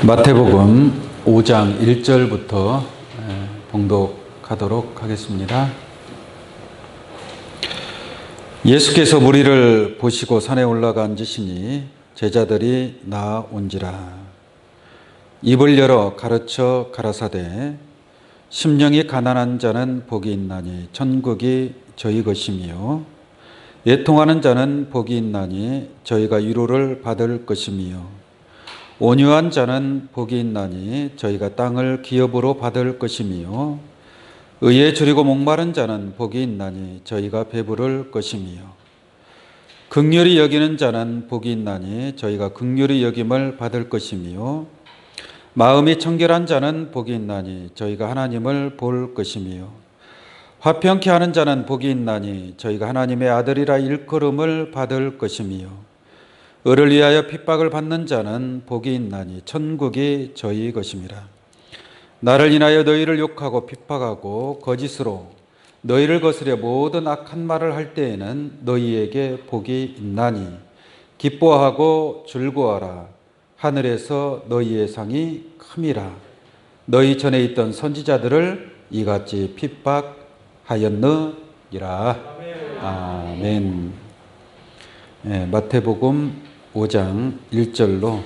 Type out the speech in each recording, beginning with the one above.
마태복음 5장 1절부터 봉독하도록 하겠습니다. 예수께서 무리를 보시고 산에 올라가 앉으시니 제자들이 나아온지라. 입을 열어 가르쳐 가라사대 심령이 가난한 자는 복이 있나니 천국이 저희 것이며 애통하는 자는 복이 있나니 저희가 위로를 받을 것이며 온유한 자는 복이 있나니 저희가 땅을 기업으로 받을 것이며 의에 줄이고 목마른 자는 복이 있나니 저희가 배부를 것이며 긍휼히 여기는 자는 복이 있나니 저희가 긍휼히 여김을 받을 것이며 마음이 청결한 자는 복이 있나니 저희가 하나님을 볼 것이며 화평케 하는 자는 복이 있나니 저희가 하나님의 아들이라 일컬음을 받을 것이며 의를 위하여 핍박을 받는 자는 복이 있나니 천국이 저희 것임이라. 나를 인하여 너희를 욕하고 핍박하고 거짓으로 너희를 거스려 모든 악한 말을 할 때에는 너희에게 복이 있나니 기뻐하고 즐거워하라. 하늘에서 너희의 상이 큼이라. 너희 전에 있던 선지자들을 이같이 핍박하였느니라. 아멘. 마태복음 5장 1절로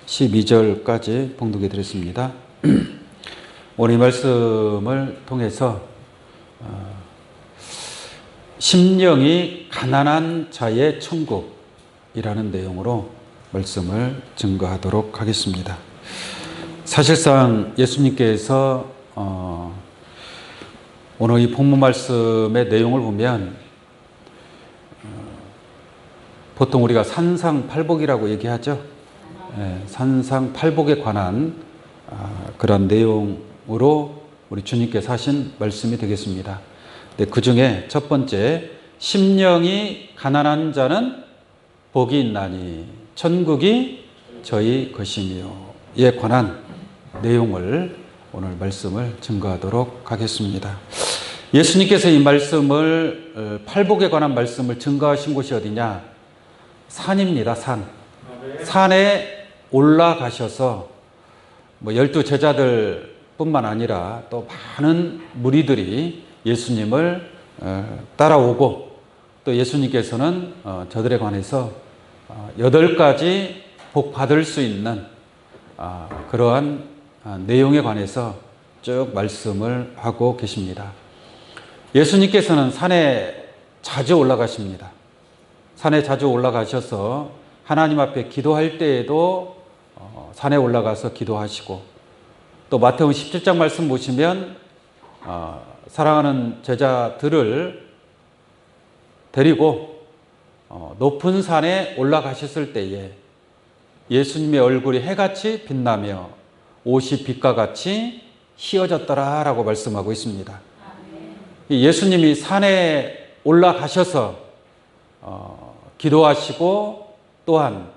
12절까지 봉독해 드렸습니다. 오늘 이 말씀을 통해서 심령이 가난한 자의 천국이라는 내용으로 말씀을 증거하도록 하겠습니다. 사실상 예수님께서 오늘 이 본문 말씀의 내용을 보면 보통 우리가 산상팔복이라고 얘기하죠. 산상팔복에 관한 그런 내용으로 우리 주님께서 하신 말씀이 되겠습니다. 그 중에 첫 번째, 심령이 가난한 자는 복이 있나니 천국이 저희 것이며 이에 관한 내용을 오늘 말씀을 증거하도록 하겠습니다. 예수님께서 이 말씀을 팔복에 관한 말씀을 증거하신 곳이 어디냐? 산입니다. 산에 올라가셔서 12 제자들 뿐만 아니라 또 많은 무리들이 예수님을 따라오고 또 예수님께서는 저들에 관해서 8가지 복 받을 수 있는 그러한 내용에 관해서 쭉 말씀을 하고 계십니다. 예수님께서는 산에 자주 올라가십니다. 산에 자주 올라가셔서 하나님 앞에 기도할 때에도 산에 올라가서 기도하시고 또 마태복음 17장 말씀 보시면 사랑하는 제자들을 데리고 높은 산에 올라가셨을 때에 예수님의 얼굴이 해같이 빛나며 옷이 빛과 같이 휘어졌더라라고 말씀하고 있습니다. 예수님이 산에 올라가셔서 기도하시고 또한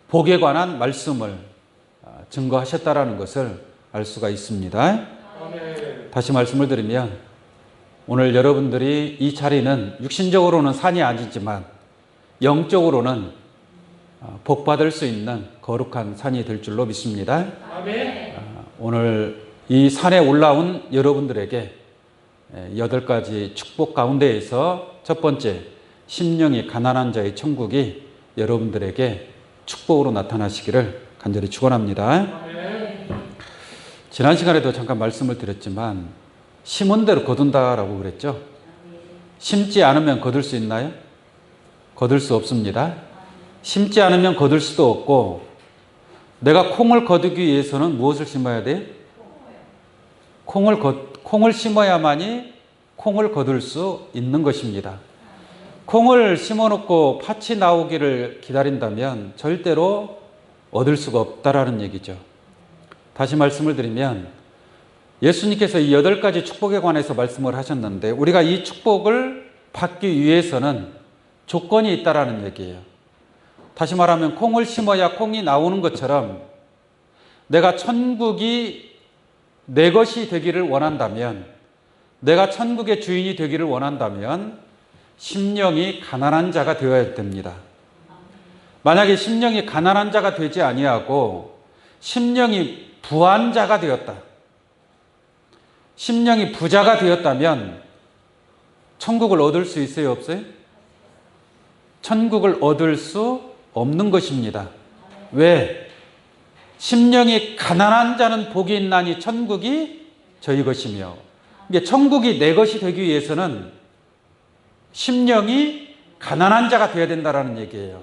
복에 관한 말씀을 증거하셨다라는 것을 알 수가 있습니다. 아멘. 다시 말씀을 드리면 오늘 여러분들이 이 자리는 육신적으로는 산이 아니지만 영적으로는 복 받을 수 있는 거룩한 산이 될 줄로 믿습니다. 아멘. 오늘 이 산에 올라온 여러분들에게 8가지 축복 가운데에서 첫 번째, 심령이 가난한 자의 천국이 여러분들에게 축복으로 나타나시기를 간절히 축원합니다. 지난 시간에도 잠깐 말씀을 드렸지만 심은 대로 거둔다라고 그랬죠. 심지 않으면 거둘 수 있나요? 거둘 수 없습니다. 심지 않으면 거둘 수도 없고 내가 콩을 거두기 위해서는 무엇을 심어야 돼요? 콩을 심어야만이 콩을 거둘 수 있는 것입니다. 콩을 심어놓고 팥이 나오기를 기다린다면 절대로 얻을 수가 없다라는 얘기죠. 다시 말씀을 드리면 예수님께서 이 8가지 축복에 관해서 말씀을 하셨는데 우리가 이 축복을 받기 위해서는 조건이 있다라는 얘기예요. 다시 말하면 콩을 심어야 콩이 나오는 것처럼 내가 천국이 내 것이 되기를 원한다면, 내가 천국의 주인이 되기를 원한다면 심령이 가난한 자가 되어야 됩니다. 만약에 심령이 가난한 자가 되지 아니하고 심령이 부한 자가 되었다. 심령이 부자가 되었다면 천국을 얻을 수 있어요, 없어요? 천국을 얻을 수 없는 것입니다. 왜? 심령이 가난한 자는 복이 있나니 천국이 저희 것이며, 이게 천국이 내 것이 되기 위해서는 심령이 가난한 자가 되어야 된다는 얘기예요.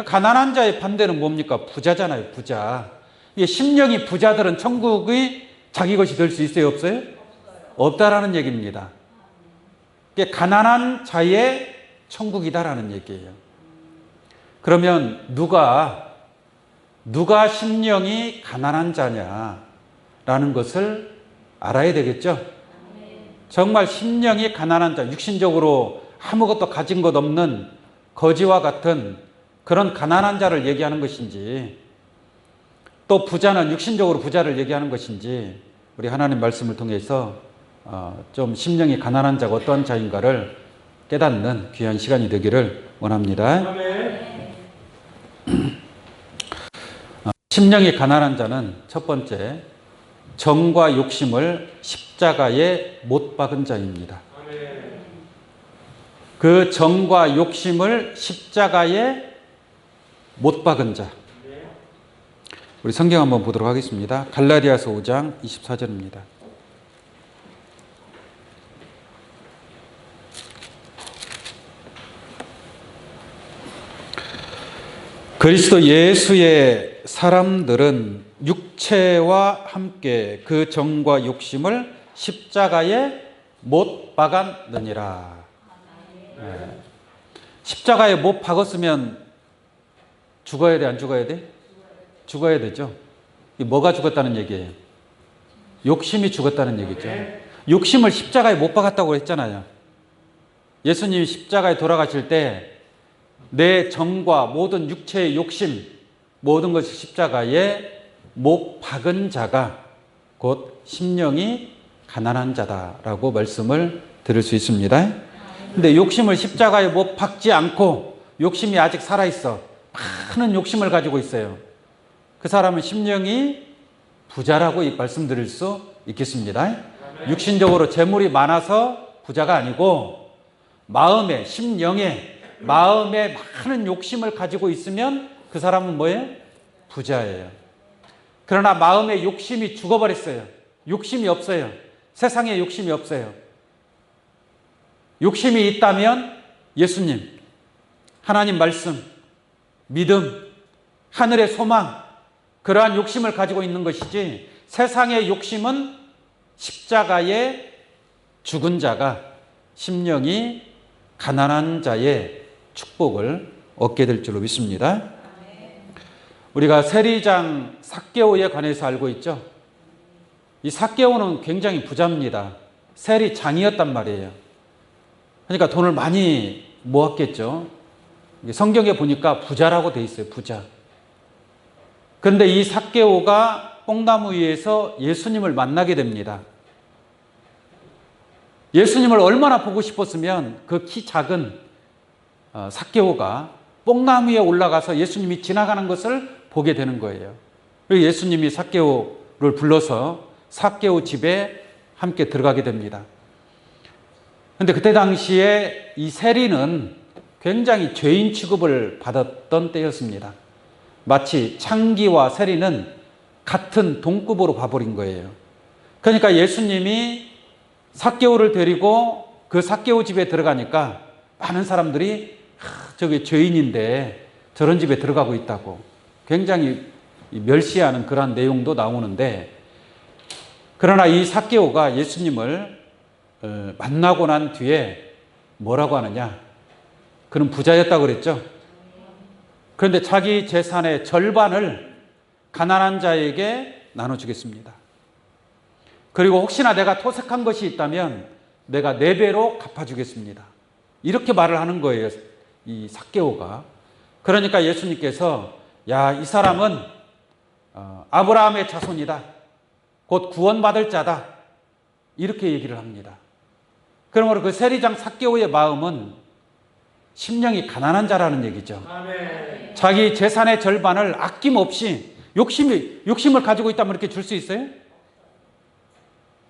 가난한 자의 반대는 뭡니까? 부자잖아요, 부자. 이게 심령이 부자들은 천국이 자기 것이 될 수 있어요, 없어요? 없다라는 얘기입니다. 이게 가난한 자의 천국이다라는 얘기예요. 그러면 누가 심령이 가난한 자냐라는 것을 알아야 되겠죠? 정말 심령이 가난한 자, 육신적으로 아무것도 가진 것 없는 거지와 같은 그런 가난한 자를 얘기하는 것인지, 또 부자는 육신적으로 부자를 얘기하는 것인지, 우리 하나님 말씀을 통해서 좀 심령이 가난한 자가 어떠한 자인가를 깨닫는 귀한 시간이 되기를 원합니다. 심령이 가난한 자는 첫 번째, 정과 욕심을 십자가에 못 박은 자입니다. 그 정과 욕심을 십자가에 못 박은 자. 우리 성경 한번 보도록 하겠습니다. 갈라디아서 5장 24절입니다. 그리스도 예수의 사람들은 육체와 함께 그 정과 욕심을 십자가에 못 박았느니라. 네. 십자가에 못 박았으면 죽어야 돼, 안 죽어야 돼? 죽어야 되죠. 뭐가 죽었다는 얘기예요? 욕심이 죽었다는 얘기죠. 욕심을 십자가에 못 박았다고 했잖아요. 예수님이 십자가에 돌아가실 때 내 정과 모든 육체의 욕심, 모든 것이 십자가에 못 박은 자가 곧 심령이 가난한 자다라고 말씀을 드릴 수 있습니다. 근데 욕심을 십자가에 못 박지 않고 욕심이 아직 살아있어. 많은 욕심을 가지고 있어요. 그 사람은 심령이 부자라고 말씀드릴 수 있겠습니다. 육신적으로 재물이 많아서 부자가 아니고 마음에, 심령에, 마음에 많은 욕심을 가지고 있으면 그 사람은 뭐예요? 부자예요. 그러나 마음의 욕심이 죽어버렸어요. 욕심이 없어요. 세상에 욕심이 없어요. 욕심이 있다면 예수님, 하나님 말씀, 믿음, 하늘의 소망, 그러한 욕심을 가지고 있는 것이지, 세상의 욕심은 십자가에 죽은 자가 심령이 가난한 자의 축복을 얻게 될 줄로 믿습니다. 우리가 세리장 삭개오에 관해서 알고 있죠. 이 삭개오는 굉장히 부자입니다. 세리장이었단 말이에요. 그러니까 돈을 많이 모았겠죠. 성경에 보니까 부자라고 돼 있어요. 부자. 그런데 이 삭개오가 뽕나무 위에서 예수님을 만나게 됩니다. 예수님을 얼마나 보고 싶었으면 그 키 작은 삭개오가 뽕나무 위에 올라가서 예수님이 지나가는 것을 보게 되는 거예요. 그리고 예수님이 삭개오를 불러서 삭개오 집에 함께 들어가게 됩니다. 그런데 그때 당시에 이 세리는 굉장히 죄인 취급을 받았던 때였습니다. 마치 창기와 세리는 같은 동급으로 봐버린 거예요. 그러니까 예수님이 삭개오를 데리고 그 삭개오 집에 들어가니까 많은 사람들이 저게 죄인인데 저런 집에 들어가고 있다고 굉장히 멸시하는 그런 내용도 나오는데, 그러나 이 삭개오가 예수님을 만나고 난 뒤에 뭐라고 하느냐? 그는 부자였다고 그랬죠. 그런데 자기 재산의 절반을 가난한 자에게 나눠주겠습니다. 그리고 혹시나 내가 토색한 것이 있다면 내가 4배로 갚아주겠습니다. 이렇게 말을 하는 거예요, 이 삭개오가. 그러니까 예수님께서 야, 이 사람은 아브라함의 자손이다. 곧 구원받을 자다. 이렇게 얘기를 합니다. 그러므로 그 세리장 삭개오의 마음은 심령이 가난한 자라는 얘기죠. 아멘. 자기 재산의 절반을 아낌없이 욕심을 가지고 있다면 이렇게 줄 수 있어요?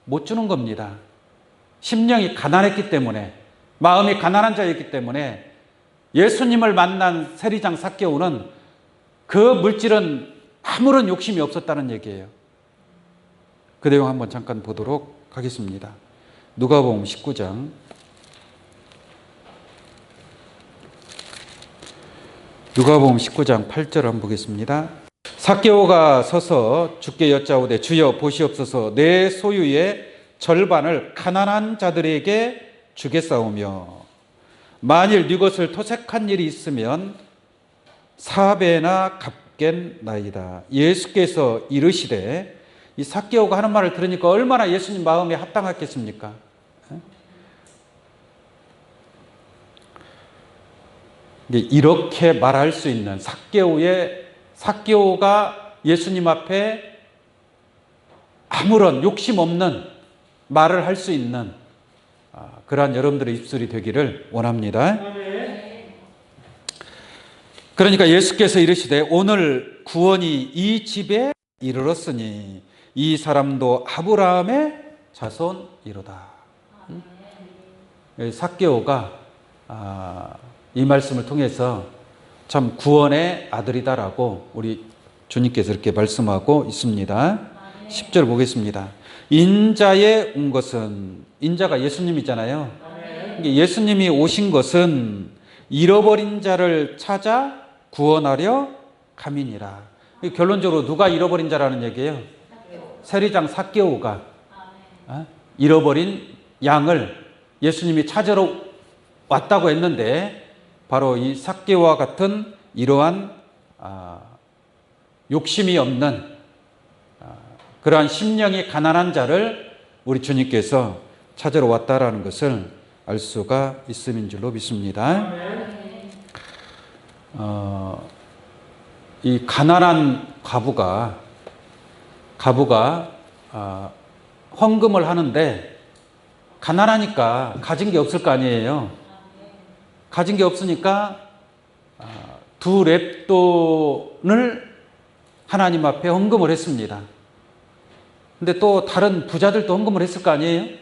못 주는 겁니다. 심령이 가난했기 때문에, 마음이 가난한 자였기 때문에 예수님을 만난 세리장 삭개오는 그 물질은 아무런 욕심이 없었다는 얘기예요. 그 내용 한번 잠깐 보도록 하겠습니다. 누가복음 19장. 누가복음 19장 8절 한번 보겠습니다. 삭개오가 서서 주께 여짜오되 주여 보시옵소서 내 소유의 절반을 가난한 자들에게 주겠사오며 만일 네 것을 토색한 일이 있으면 4배나 갚겠나이다. 예수께서 이르시되, 이 삭개오가 하는 말을 들으니까 얼마나 예수님 마음에 합당했겠습니까? 이렇게 말할 수 있는 삭개오가 예수님 앞에 아무런 욕심 없는 말을 할 수 있는 그러한 여러분들의 입술이 되기를 원합니다. 그러니까 예수께서 이르시되 오늘 구원이 이 집에 이르렀으니 이 사람도 아브라함의 자손이로다. 삭개오가 이 말씀을 통해서 참 구원의 아들이다라고 우리 주님께서 이렇게 말씀하고 있습니다. 10절 보겠습니다. 인자에 온 것은, 인자가 예수님이잖아요. 예수님이 오신 것은 잃어버린 자를 찾아 구원하려 함이니라. 결론적으로 누가 잃어버린 자라는 얘기예요? 세리장 삭개오가 잃어버린 양을 예수님이 찾으러 왔다고 했는데, 바로 이 삭개오와 같은 이러한 욕심이 없는 그러한 심령이 가난한 자를 우리 주님께서 찾으러 왔다라는 것을 알 수가 있음인 줄로 믿습니다. 이 가난한 과부가 헌금을 하는데 가난하니까 가진 게 없을 거 아니에요. 가진 게 없으니까 2렙돈을 하나님 앞에 헌금을 했습니다. 근데 또 다른 부자들도 헌금을 했을 거 아니에요?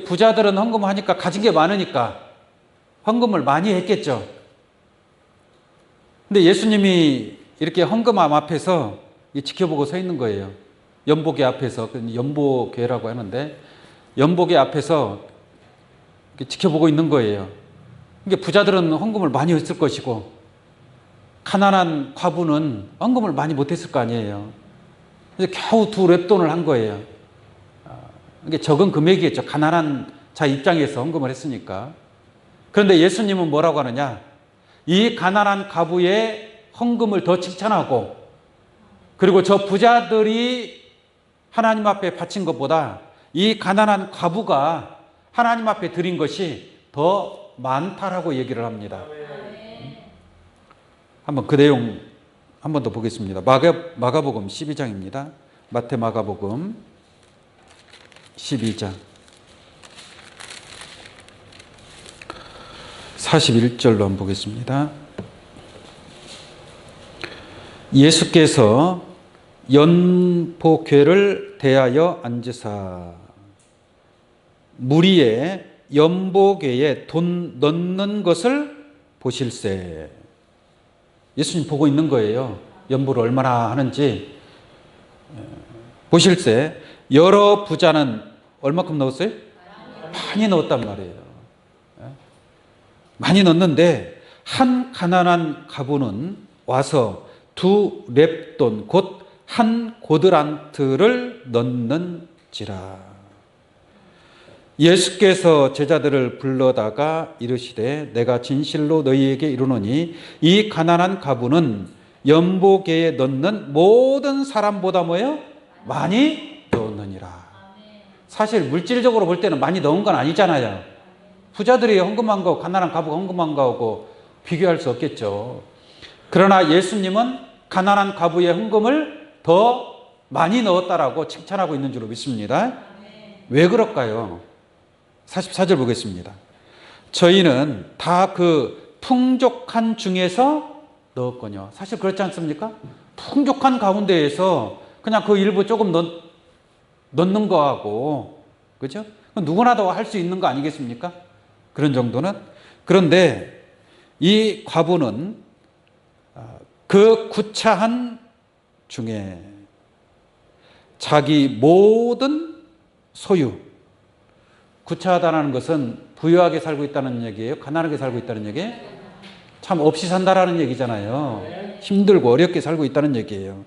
부자들은 헌금을 하니까 가진 게 많으니까 헌금을 많이 했겠죠. 근데 예수님이 이렇게 헌금함 앞에서 지켜보고 서 있는 거예요. 연복의 앞에서, 연복회라고 하는데 연복의 앞에서 지켜보고 있는 거예요. 부자들은 헌금을 많이 했을 것이고 가난한 과부는 헌금을 많이 못했을 거 아니에요. 그래서 겨우 2렙돈을 한 거예요. 이게 적은 금액이겠죠. 가난한 자 입장에서 헌금을 했으니까. 그런데 예수님은 뭐라고 하느냐? 이 가난한 과부의 헌금을 더 칭찬하고, 그리고 저 부자들이 하나님 앞에 바친 것보다 이 가난한 과부가 하나님 앞에 드린 것이 더 많다라고 얘기를 합니다. 한번 그 내용 한 번 더 보겠습니다. 마가복음 12장입니다. 마태 마가복음 12장 41절로 한번 보겠습니다. 예수께서 연복궤를 대하여 앉으사 무리의 연복궤에 돈 넣는 것을 보실세. 예수님 보고 있는 거예요. 연보를 얼마나 하는지 보실세. 여러 부자는 얼마큼 넣었어요? 많이 넣었단 말이에요. 많이 넣었는데 한 가난한 과부는 와서 2렙돈 곧 한 고드란트를 넣는지라. 예수께서 제자들을 불러다가 이르시되 내가 진실로 너희에게 이르노니 이 가난한 과부는 연복궤에 넣는 모든 사람보다 뭐예요? 많이 넣었느니라. 사실 물질적으로 볼 때는 많이 넣은 건 아니잖아요. 부자들이 헌금한 거, 가난한 과부가 헌금한 거하고 비교할 수 없겠죠. 그러나 예수님은 가난한 과부의 헌금을 더 많이 넣었다라고 칭찬하고 있는 줄로 믿습니다. 왜 그럴까요? 44절 보겠습니다. 저희는 다 그 풍족한 중에서 넣었거니와. 사실 그렇지 않습니까? 풍족한 가운데에서 그냥 그 일부 조금 넣는 거하고, 그죠? 누구나 다 할 수 있는 거 아니겠습니까? 그런 정도는. 그런데 이 과부는 그 구차한 중에 자기 모든 소유, 구차하다는 것은 부유하게 살고 있다는 얘기예요? 가난하게 살고 있다는 얘기예요? 참 없이 산다라는 얘기잖아요. 힘들고 어렵게 살고 있다는 얘기예요.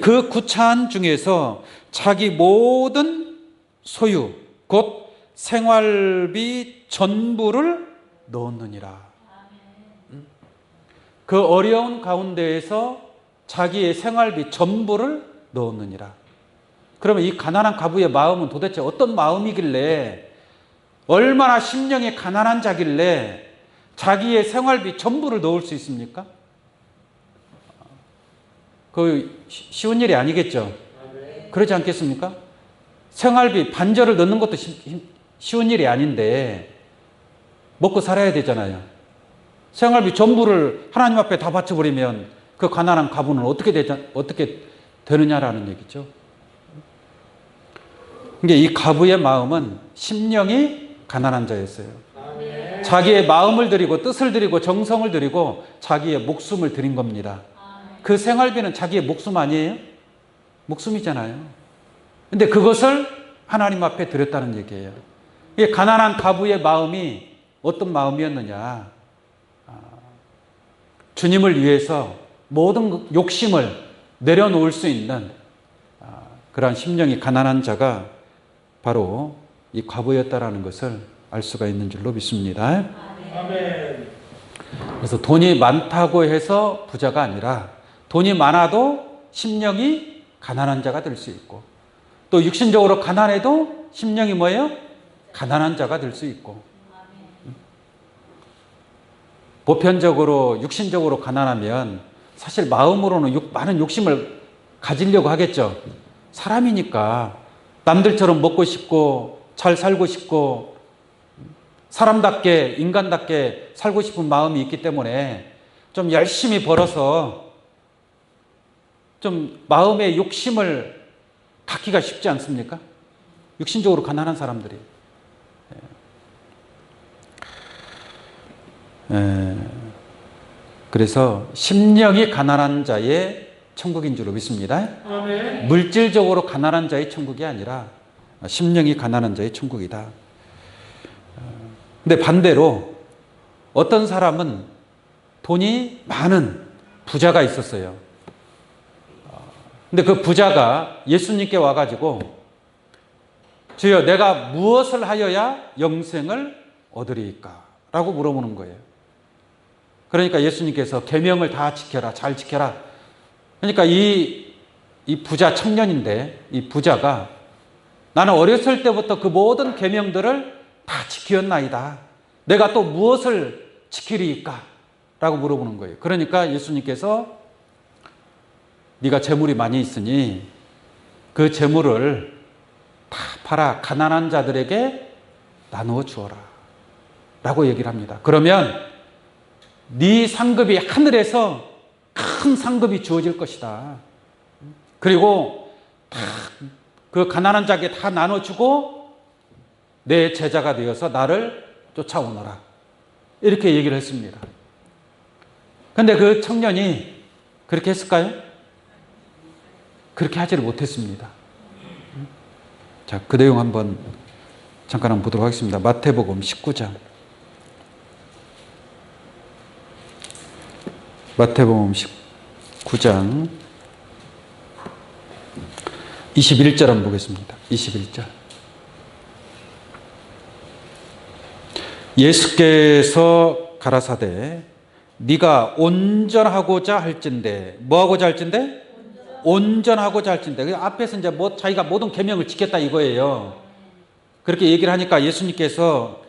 그 구차한 중에서 자기 모든 소유, 곧 생활비 전부를 넣었느니라. 그 어려운 가운데에서 자기의 생활비 전부를 넣었느니라. 그러면 이 가난한 과부의 마음은 도대체 어떤 마음이길래, 얼마나 심령이 가난한 자길래 자기의 생활비 전부를 넣을 수 있습니까? 그 쉬운 일이 아니겠죠. 그러지 않겠습니까? 생활비 반절을 넣는 것도 쉬운 일이 아닌데 먹고 살아야 되잖아요. 생활비 전부를 하나님 앞에 다 바쳐버리면 그 가난한 과부는 어떻게 되느냐라는 얘기죠. 이 과부의 마음은 심령이 가난한 자였어요. 자기의 마음을 드리고 뜻을 드리고 정성을 드리고 자기의 목숨을 드린 겁니다. 그 생활비는 자기의 목숨 아니에요? 목숨이잖아요. 근데 그것을 하나님 앞에 드렸다는 얘기예요. 이 가난한 과부의 마음이 어떤 마음이었느냐? 주님을 위해서 모든 욕심을 내려놓을 수 있는 그러한 심령이 가난한 자가 바로 이 과부였다라는 것을 알 수가 있는 줄로 믿습니다. 아멘. 그래서 돈이 많다고 해서 부자가 아니라 돈이 많아도 심령이 가난한 자가 될 수 있고, 또 육신적으로 가난해도 심령이 뭐예요? 가난한 자가 될 수 있고, 보편적으로 육신적으로 가난하면 사실 마음으로는 많은 욕심을 가지려고 하겠죠. 사람이니까 남들처럼 먹고 싶고 잘 살고 싶고 사람답게 인간답게 살고 싶은 마음이 있기 때문에 좀 열심히 벌어서 좀 마음의 욕심을 갖기가 쉽지 않습니까? 육신적으로 가난한 사람들이. 그래서 심령이 가난한 자의 천국인 줄로 믿습니다. 아멘. 물질적으로 가난한 자의 천국이 아니라 심령이 가난한 자의 천국이다. 근데 반대로 어떤 사람은 돈이 많은 부자가 있었어요. 근데 그 부자가 예수님께 와가지고, 주여 내가 무엇을 하여야 영생을 얻으리이까? 라고 물어보는 거예요. 그러니까 예수님께서 계명을 다 지켜라, 잘 지켜라. 그러니까 이 부자 청년인데, 이 부자가 나는 어렸을 때부터 그 모든 계명들을 다 지켰나이다. 내가 또 무엇을 지키리이까? 라고 물어보는 거예요. 그러니까 예수님께서 네가 재물이 많이 있으니 그 재물을 다 팔아 가난한 자들에게 나누어 주어라 라고 얘기를 합니다. 그러면 네 상급이 하늘에서 큰 상급이 주어질 것이다. 그리고 그 가난한 자에게 다 나눠주고 내 제자가 되어서 나를 쫓아오너라. 이렇게 얘기를 했습니다. 그런데 그 청년이 그렇게 했을까요? 그렇게 하지를 못했습니다. 자, 그 내용 잠깐 한번 보도록 하겠습니다. 마태복음 19장. 마태복음 19장 21절 한번 보겠습니다. 21절. 예수께서 가라사대 네가 온전하고자 할진대. 뭐하고자 할진대? 온전하고자 할진대. 앞에서 이제 자기가 모든 계명을 지켰다 이거예요. 그렇게 얘기를 하니까 예수님께서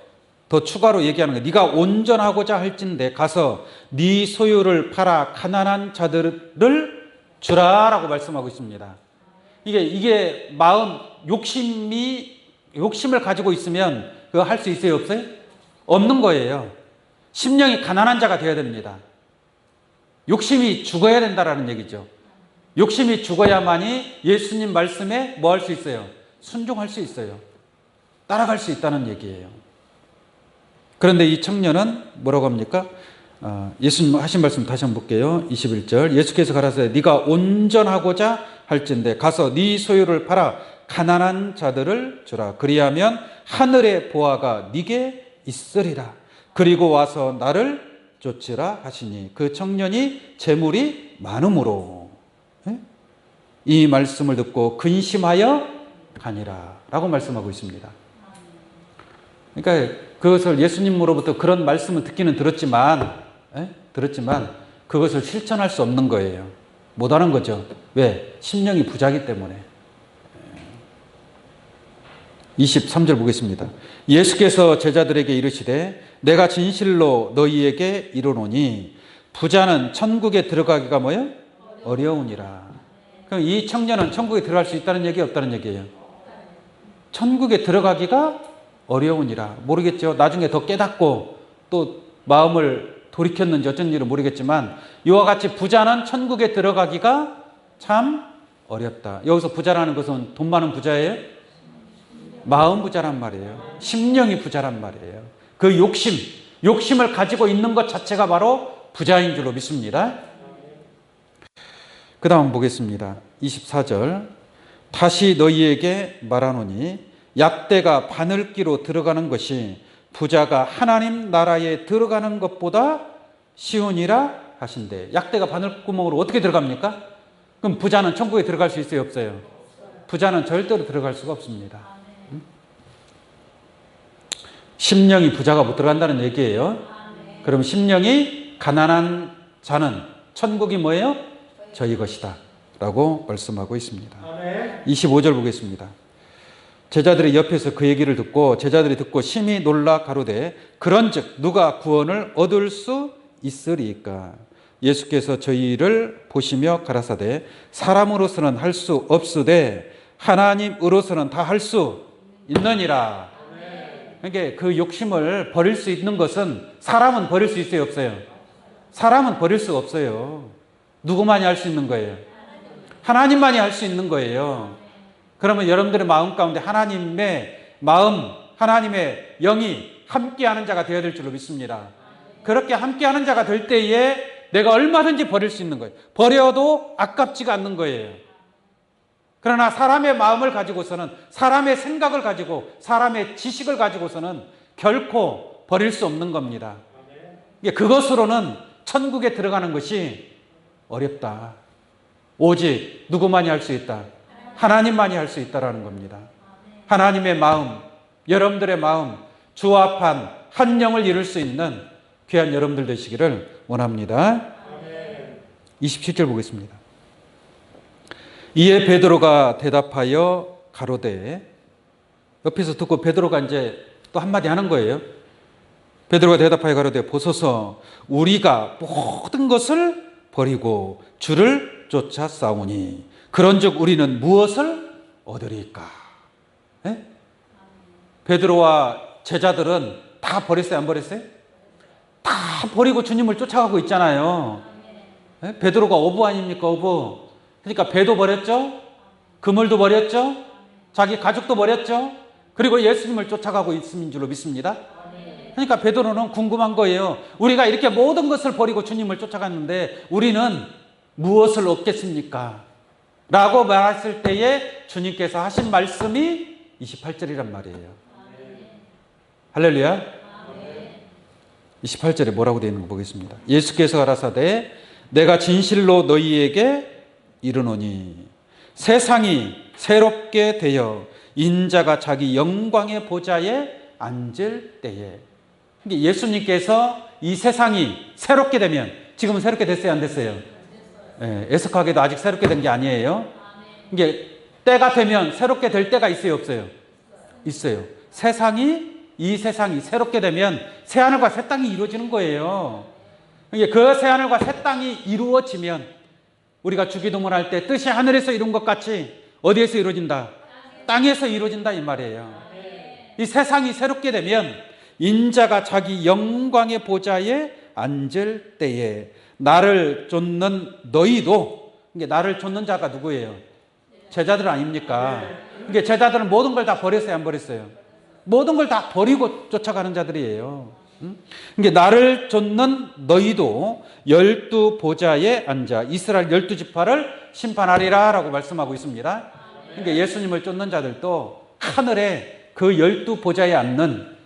더 추가로 얘기하는 거예요. 네가 온전하고자 할진대 가서 네 소유를 팔아 가난한 자들을 주라라고 말씀하고 있습니다. 이게 마음 욕심을 가지고 있으면 그거 할 수 있어요, 없어요? 없는 거예요. 심령이 가난한 자가 되어야 됩니다. 욕심이 죽어야 된다라는 얘기죠. 욕심이 죽어야만이 예수님 말씀에 뭐 할 수 있어요? 순종할 수 있어요. 따라갈 수 있다는 얘기예요. 그런데 이 청년은 뭐라고 합니까? 예수님 하신 말씀 다시 한번 볼게요. 21절 예수께서 가라사대 네가 온전하고자 할진대 가서 네 소유를 팔아 가난한 자들을 주라. 그리하면 하늘의 보화가 네게 있으리라. 그리고 와서 나를 쫓으라 하시니 그 청년이 재물이 많음으로 이 말씀을 듣고 근심하여 가니라 라고 말씀하고 있습니다. 그러니까 그것을 예수님으로부터 그런 말씀을 듣기는 들었지만 그것을 실천할 수 없는 거예요. 못하는 거죠. 왜? 심령이 부자기 때문에. 23절 보겠습니다. 예수께서 제자들에게 이르시되 내가 진실로 너희에게 이르노니 부자는 천국에 들어가기가 뭐예요? 어려우니라. 그럼 이 청년은 천국에 들어갈 수 있다는 얘기 없다는 얘기예요? 천국에 들어가기가 어려우니라. 모르겠죠. 나중에 더 깨닫고 또 마음을 돌이켰는지 어쩐지는 모르겠지만 이와 같이 부자는 천국에 들어가기가 참 어렵다. 여기서 부자라는 것은 돈 많은 부자예요? 마음 부자란 말이에요. 심령이 부자란 말이에요. 그 욕심을 가지고 있는 것 자체가 바로 부자인 줄로 믿습니다. 그 다음 보겠습니다. 24절 다시 너희에게 말하노니 약대가 바늘기로 들어가는 것이 부자가 하나님 나라에 들어가는 것보다 쉬우니라 하신대. 약대가 바늘구멍으로 어떻게 들어갑니까? 그럼 부자는 천국에 들어갈 수 있어요? 없어요? 부자는 절대로 들어갈 수가 없습니다. 심령이 부자가 못 들어간다는 얘기예요. 그럼 심령이 가난한 자는 천국이 뭐예요? 저희 것이다 라고 말씀하고 있습니다. 25절 보겠습니다. 제자들이 옆에서 그 얘기를 듣고 제자들이 듣고 심히 놀라 가로되 그런즉 누가 구원을 얻을 수 있으리까? 예수께서 저희를 보시며 가라사대 사람으로서는 할 수 없으되 하나님으로서는 다 할 수 있느니라. 그러니까 그 욕심을 버릴 수 있는 것은 사람은 버릴 수 있어요? 없어요? 사람은 버릴 수가 없어요. 누구만이 할 수 있는 거예요? 하나님만이 할 수 있는 거예요. 그러면 여러분들의 마음 가운데 하나님의 마음, 하나님의 영이 함께하는 자가 되어야 될 줄로 믿습니다. 그렇게 함께하는 자가 될 때에 내가 얼마든지 버릴 수 있는 거예요. 버려도 아깝지가 않는 거예요. 그러나 사람의 마음을 가지고서는, 사람의 생각을 가지고, 사람의 지식을 가지고서는 결코 버릴 수 없는 겁니다. 그것으로는 천국에 들어가는 것이 어렵다. 오직 누구만이 할 수 있다? 하나님만이 할 수 있다라는 겁니다. 하나님의 마음, 여러분들의 마음, 주합한 한 영을 이룰 수 있는 귀한 여러분들 되시기를 원합니다. 27절 보겠습니다. 이에 베드로가 대답하여 가로되, 옆에서 듣고 베드로가 이제 또 한마디 하는 거예요. 베드로가 대답하여 가로되 보소서 우리가 모든 것을 버리고 주를 쫓아 싸우니 그런즉 우리는 무엇을 얻으리까? 네? 베드로와 제자들은 다 버렸어요? 안 버렸어요? 다 버리고 주님을 쫓아가고 있잖아요. 네? 베드로가 어부 아닙니까? 어부. 그러니까 배도 버렸죠? 그물도 버렸죠? 자기 가족도 버렸죠? 그리고 예수님을 쫓아가고 있음인 줄로 믿습니다. 그러니까 베드로는 궁금한 거예요. 우리가 이렇게 모든 것을 버리고 주님을 쫓아갔는데 우리는 무엇을 얻겠습니까? 라고 말했을 때에 주님께서 하신 말씀이 28절이란 말이에요. 할렐루야. 28절에 뭐라고 되어 있는 거 보겠습니다. 예수께서 가라사대 내가 진실로 너희에게 이르노니 세상이 새롭게 되어 인자가 자기 영광의 보좌에 앉을 때에, 예수님께서 이 세상이 새롭게 되면, 지금은 새롭게 됐어요? 안 됐어요? 네, 애석하게도 아직 새롭게 된 게 아니에요. 이게 때가 되면 새롭게 될 때가 있어요? 없어요? 있어요. 이 세상이 새롭게 되면 새하늘과 새 땅이 이루어지는 거예요. 그 새하늘과 새 땅이 이루어지면 우리가 주기도문 할 때 뜻이 하늘에서 이룬 것 같이 어디에서 이루어진다? 땅에서 이루어진다 이 말이에요. 이 세상이 새롭게 되면 인자가 자기 영광의 보좌에 앉을 때에 나를 쫓는 너희도, 이게 나를 쫓는 자가 누구예요? 제자들 아닙니까? 이게 제자들은 모든 걸 다 버렸어요, 안 버렸어요? 모든 걸 다 버리고 쫓아가는 자들이에요. 이게 나를 쫓는 너희도 12 보좌에 앉아 이스라엘 12지파를 심판하리라 라고 말씀하고 있습니다. 그러니까 예수님을 쫓는 자들도 하늘에 그 12 보좌에 앉는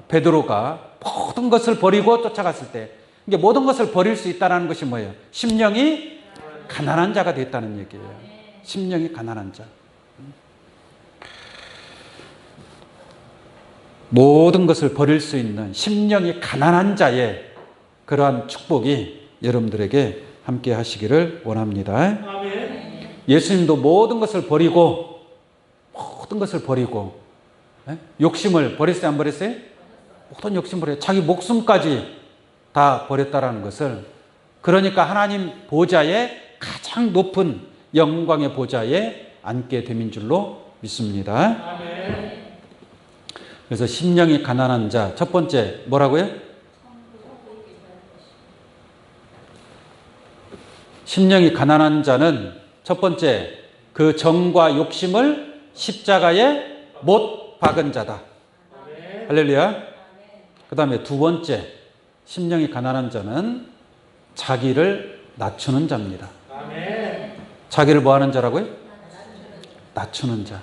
베드로가 모든 것을 버리고 쫓아갔을 때, 이게 모든 것을 버릴 수 있다는 것이 뭐예요? 심령이 가난한 자가 됐다는 얘기예요. 심령이 가난한 자. 모든 것을 버릴 수 있는 심령이 가난한 자의 그러한 축복이 여러분들에게 함께 하시기를 원합니다. 아멘. 예수님도 모든 것을 버리고 욕심을 버렸어요, 안 버렸어요? 모든 욕심 버려요. 자기 목숨까지 다 버렸다라는 것을, 그러니까 하나님 보좌의 가장 높은 영광의 보좌에 앉게 됨인 줄로 믿습니다. 아멘. 그래서 심령이 가난한 자, 첫 번째 뭐라고요? 심령이 가난한 자는 첫 번째 그 정과 욕심을 십자가에 못 박은 자다. 아멘. 할렐루야. 그 다음에 두 번째, 심령이 가난한 자는 자기를 낮추는 자입니다. 아멘. 자기를 뭐 하는 자라고요? 낮추는 자.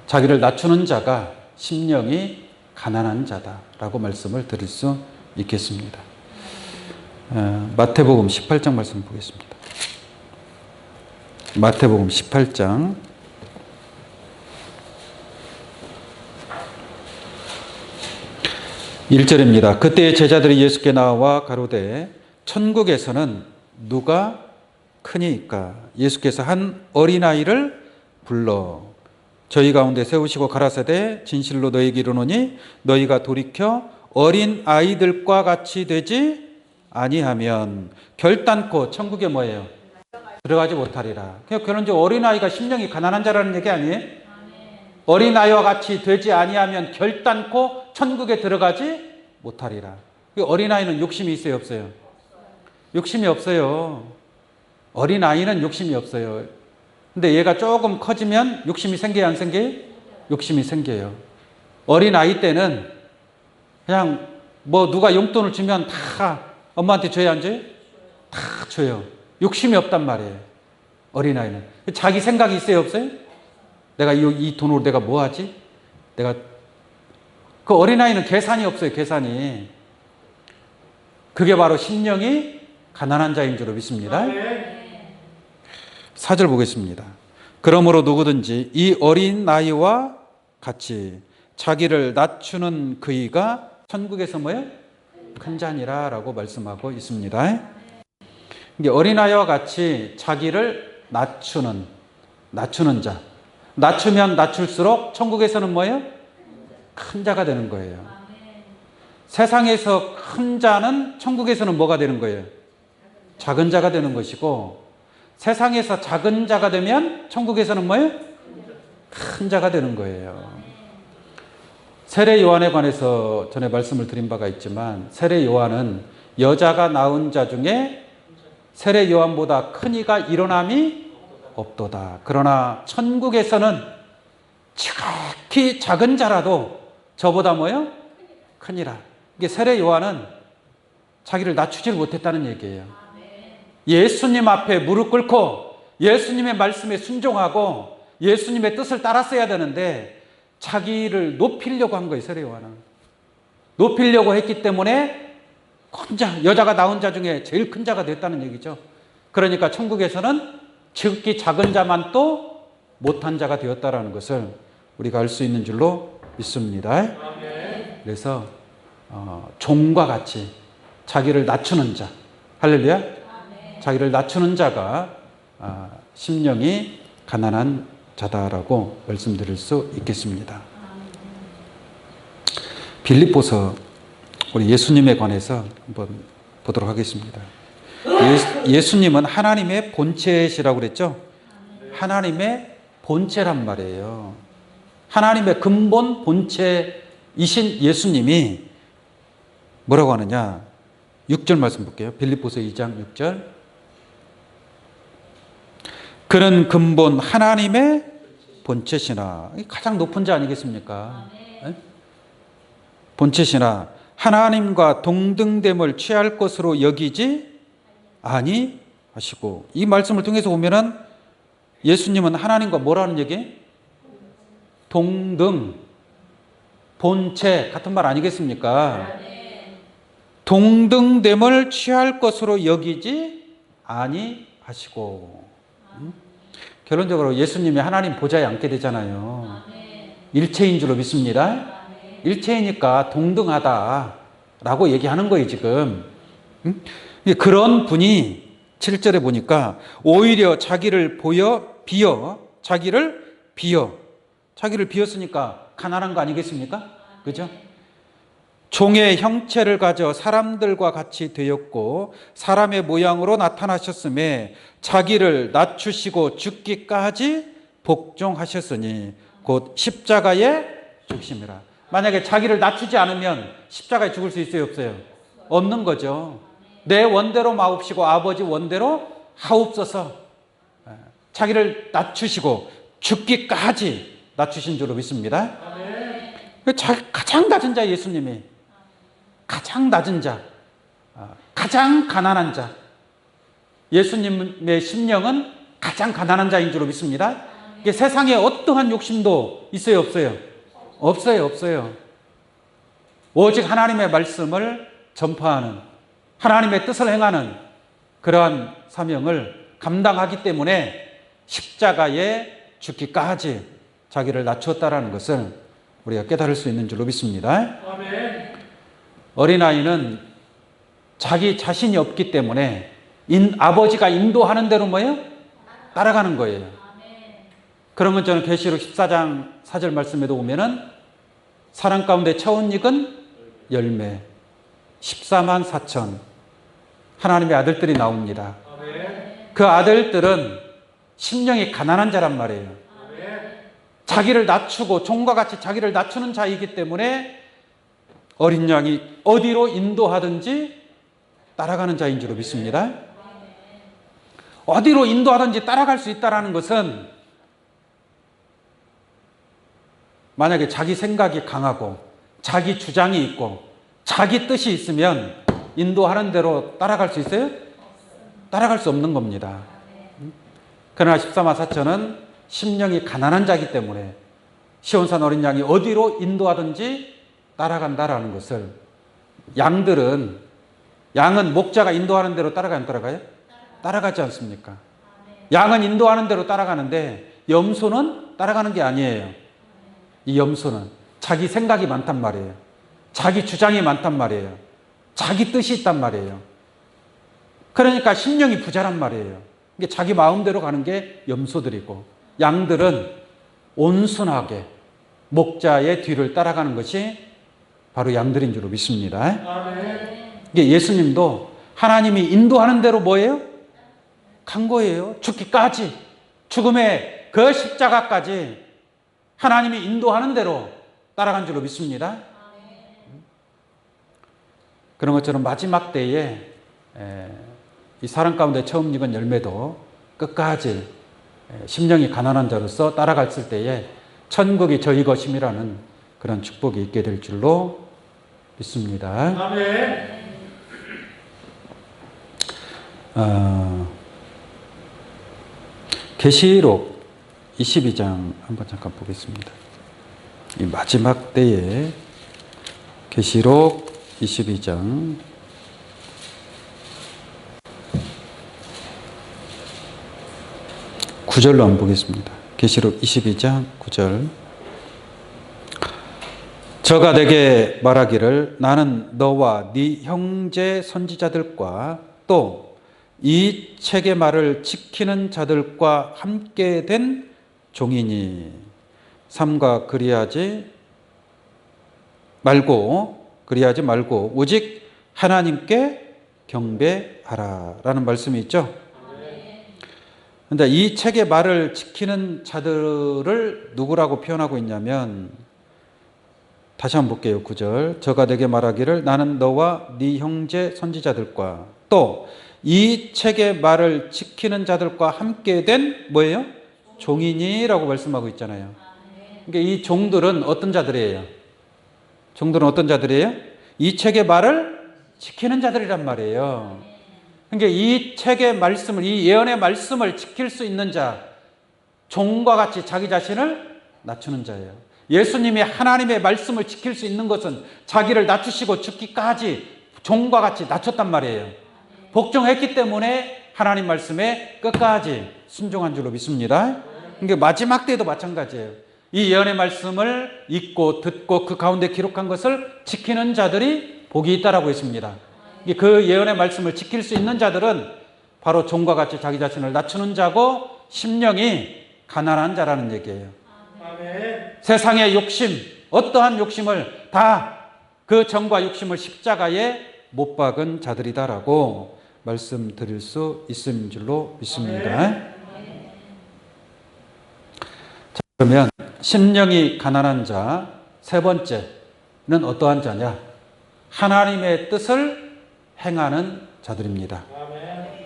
자기를 낮추는 자가 심령이 가난한 자다라고 말씀을 드릴 수 있겠습니다. 마태복음 18장 말씀 보겠습니다. 마태복음 18장 1절입니다. 그때 제자들이 예수께 나와 가로되 천국에서는 누가 크니까? 예수께서 한 어린아이를 불러 저희 가운데 세우시고 가라사대 진실로 너희에게 이르노니 너희가 돌이켜 어린 아이들과 같이 되지 아니하면 결단코 천국에 뭐예요? 들어가지 못하리라. 그런 어린아이가 심령이 가난한 자라는 얘기 아니에요? 어린아이와 같이 되지 아니하면 결단코 천국에 들어가지 못하리라. 어린아이는 욕심이 있어요, 없어요? 욕심이 없어요. 어린아이는 욕심이 없어요. 근데 얘가 조금 커지면 욕심이 생겨요, 안 생겨요? 욕심이 생겨요. 어린아이 때는 그냥 뭐 누가 용돈을 주면 다 엄마한테 줘야 안 줘요? 다 줘요. 욕심이 없단 말이에요. 어린아이는. 자기 생각이 있어요, 없어요? 내가 이 돈으로 내가 뭐 하지? 그 어린아이는 계산이 없어요, 계산이. 그게 바로 심령이 가난한 자인 줄로 믿습니다. 4절 보겠습니다. 그러므로 누구든지 이 어린 나이와 같이 자기를 낮추는 그이가 천국에서 뭐예요? 큰 자니라 라고 말씀하고 있습니다. 이게 어린아이와 같이 자기를 낮추는 자. 낮추면 낮출수록 천국에서는 뭐예요? 큰 자가 되는 거예요. 세상에서 큰 자는 천국에서는 뭐가 되는 거예요? 작은 자가 되는 것이고, 세상에서 작은 자가 되면 천국에서는 뭐예요? 큰 자가 되는 거예요. 세례 요한에 관해서 전에 말씀을 드린 바가 있지만, 세례 요한은 여자가 낳은 자 중에 세례 요한보다 큰 이가 일어남이 없도다. 그러나 천국에서는 지극히 작은 자라도 저보다 뭐예요? 크니라. 이게 세례 요한은 자기를 낮추질 못했다는 얘기예요. 예수님 앞에 무릎 꿇고 예수님의 말씀에 순종하고 예수님의 뜻을 따랐어야 되는데 자기를 높이려고 한 거예요, 세례 요한은. 높이려고 했기 때문에 여자가 낳은 자 중에 제일 큰 자가 됐다는 얘기죠. 그러니까 천국에서는 지극히 작은 자만 또 못한 자가 되었다는 것을 우리가 알 수 있는 줄로 믿습니다. 그래서 종과 같이 자기를 낮추는 자, 할렐루야. 자기를 낮추는 자가 심령이 가난한 자다라고 말씀드릴 수 있겠습니다. 빌립보서 우리 예수님에 관해서 한번 보도록 하겠습니다. 예수님은 하나님의 본체시라고 그랬죠? 하나님의 본체란 말이에요. 하나님의 근본 본체이신 예수님이 뭐라고 하느냐? 6절 말씀 볼게요. 빌립보서 2장 6절. 그는 근본 하나님의 본체시나, 가장 높은 자 아니겠습니까? 네? 본체시나 하나님과 동등됨을 취할 것으로 여기지 아니하시고, 이 말씀을 통해서 보면은 예수님은 하나님과 뭐라는 얘기? 동등, 본체 같은 말 아니겠습니까? 동등됨을 취할 것으로 여기지 아니하시고. 결론적으로 예수님이 하나님 보좌에 앉게 되잖아요. 일체인 줄로 믿습니다. 일체이니까 동등하다라고 얘기하는 거예요, 지금. 그런 분이 7절에 보니까 오히려 자기를 자기를 비었으니까 가난한 거 아니겠습니까? 그죠? 종의 형체를 가져 사람들과 같이 되었고 사람의 모양으로 나타나셨음에 자기를 낮추시고 죽기까지 복종하셨으니 곧 십자가에 죽으심이라. 만약에 자기를 낮추지 않으면 십자가에 죽을 수 있어요, 없어요? 없는 거죠. 내 원대로 마옵시고 아버지 원대로 하옵소서. 자기를 낮추시고 죽기까지 낮추신 줄로 믿습니다. 가장 낮은 자 예수님이, 가장 낮은 자, 가장 가난한 자, 예수님의 심령은 가장 가난한 자인 줄로 믿습니다. 세상에 어떠한 욕심도 있어요, 없어요? 없어요. 오직 하나님의 말씀을 전파하는, 하나님의 뜻을 행하는 그러한 사명을 감당하기 때문에 십자가에 죽기까지 자기를 낮추었다라는 것을 우리가 깨달을 수 있는 줄로 믿습니다. 아멘. 어린아이는 자기 자신이 없기 때문에 아버지가 인도하는 대로 뭐예요? 따라가는 거예요. 그런 건 저는 계시록 14장 4절 말씀에도 보면은 사람 가운데 처음 익은 열매 14만 4천 하나님의 아들들이 나옵니다. 그 아들들은 심령이 가난한 자란 말이에요. 자기를 낮추고 종과 같이 자기를 낮추는 자이기 때문에 어린 양이 어디로 인도하든지 따라가는 자인 줄로 믿습니다. 어디로 인도하든지 따라갈 수 있다는 것은 만약에 자기 생각이 강하고 자기 주장이 있고 자기 뜻이 있으면 인도하는 대로 따라갈 수 있어요? 따라갈 수 없는 겁니다. 그러나 14만 4천은 심령이 가난한 자이기 때문에 시온산 어린 양이 어디로 인도하든지 따라간다라는 것을, 양은 목자가 인도하는 대로 따라가요, 안 따라가요? 따라가지 않습니까? 양은 인도하는 대로 따라가는데 염소는 따라가는 게 아니에요. 이 염소는 자기 생각이 많단 말이에요. 자기 주장이 많단 말이에요. 자기 뜻이 있단 말이에요. 그러니까 심령이 부자란 말이에요. 이게 자기 마음대로 가는 게 염소들이고, 양들은 온순하게 목자의 뒤를 따라가는 것이 바로 양들인 줄로 믿습니다. 이게 예수님도 하나님이 인도하는 대로 뭐예요? 간 거예요. 죽기까지, 죽음의 그 십자가까지 하나님이 인도하는 대로 따라간 줄로 믿습니다. 그런 것처럼 마지막 때에 이 사람 가운데 처음 익은 열매도 끝까지 심령이 가난한 자로서 따라갔을 때에 천국이 저희 것임이라는 그런 축복이 있게 될 줄로 믿습니다. 아멘. 계시록 22장 한번 잠깐 보겠습니다. 이 마지막 때에 계시록 22장 9절로 한번 보겠습니다. 계시록 22장 9절. 저가 내게 말하기를 나는 너와 네 형제 선지자들과 또 이 책의 말을 지키는 자들과 함께 된 종이니 삼가 그리하지 말고 오직 하나님께 경배하라 라는 말씀이 있죠. 그런데 이 책의 말을 지키는 자들을 누구라고 표현하고 있냐면 다시 한번 볼게요. 9절. 저가 내게 말하기를 나는 너와 네 형제 선지자들과 또 이 책의 말을 지키는 자들과 함께 된 뭐예요? 종이니라고 말씀하고 있잖아요. 그러니까 이 종들은 어떤 자들이에요? 종들은 어떤 자들이에요? 이 책의 말을 지키는 자들이란 말이에요. 그러니까 이 책의 말씀을, 이 예언의 말씀을 지킬 수 있는 자, 종과 같이 자기 자신을 낮추는 자예요. 예수님이 하나님의 말씀을 지킬 수 있는 것은 자기를 낮추시고 죽기까지 종과 같이 낮췄단 말이에요. 복종했기 때문에 하나님 말씀에 끝까지 순종한 줄로 믿습니다. 그러니까 마지막 때도 마찬가지예요. 이 예언의 말씀을 읽고 듣고 그 가운데 기록한 것을 지키는 자들이 복이 있다라고 했습니다. 그 예언의 말씀을 지킬 수 있는 자들은 바로 종과 같이 자기 자신을 낮추는 자고 심령이 가난한 자라는 얘기예요. 아멘. 세상의 욕심, 어떠한 욕심을 다 그 정과 욕심을 십자가에 못 박은 자들이다라고 말씀드릴 수 있을 줄로 믿습니다. 자, 그러면 심령이 가난한 자 세 번째는 어떠한 자냐? 하나님의 뜻을 행하는 자들입니다.